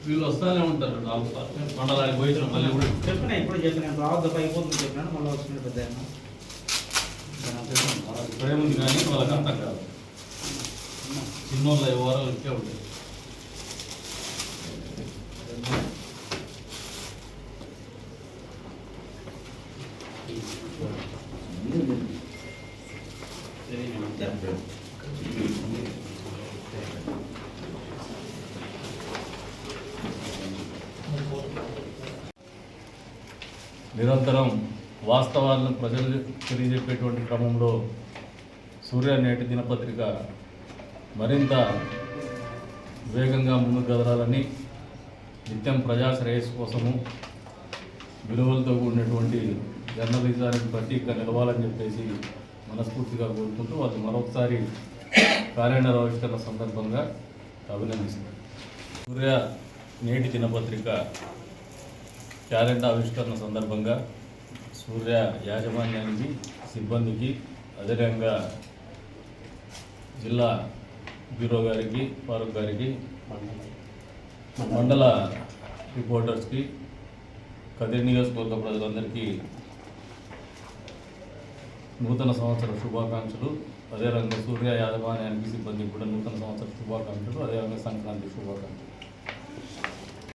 వీళ్ళు వస్తానే ఉంటారు. మండలానికి పోయి మళ్ళీ కూడా చెప్పినా ఇప్పుడు చెప్పిన రావద్దు అయిపోతుంది చెప్పినాను మళ్ళీ వస్తున్నాడు పెద్ద ఇప్పుడేముంది కానీ వాళ్ళకి అంతా కాదు. చిన్నోళ్ళ వారాలు ఇచ్చే ఉంటాయి. నిరంతరం వాస్తవాలను ప్రజలు తెలియజెప్పేటువంటి క్రమంలో సూర్య నేటి దినపత్రిక మరింత వేగంగా ముందుకు కదలాలని, నిత్యం ప్రజా శ్రేయస్సు కోసము విలువలతో కూడినటువంటి జర్నలిజానికి ప్రతీకగా నిలవాలని చెప్పేసి మనస్ఫూర్తిగా కోరుకుంటూ వాళ్ళు మరొకసారి కార్యాలయ ఆవిష్కరణ సందర్భంగా అభినందిస్తున్నారు. సూర్య నేటి దినపత్రిక క్యాలెండర్ ఆవిష్కరణ సందర్భంగా సూర్య యాజమాన్యానికి, సిబ్బందికి, అదేవిధంగా జిల్లా బ్యూరో గారికి, ఫారూక్ గారికి, మండల రిపోర్టర్స్కి, కదిరి నియోజకవర్గ ప్రజలందరికీ నూతన సంవత్సర శుభాకాంక్షలు. అదేవిధంగా సూర్య యాజమాన్యానికి, సిబ్బందికి కూడా నూతన సంవత్సర శుభాకాంక్షలు, అదేవిధంగా సంక్రాంతి శుభాకాంక్షలు.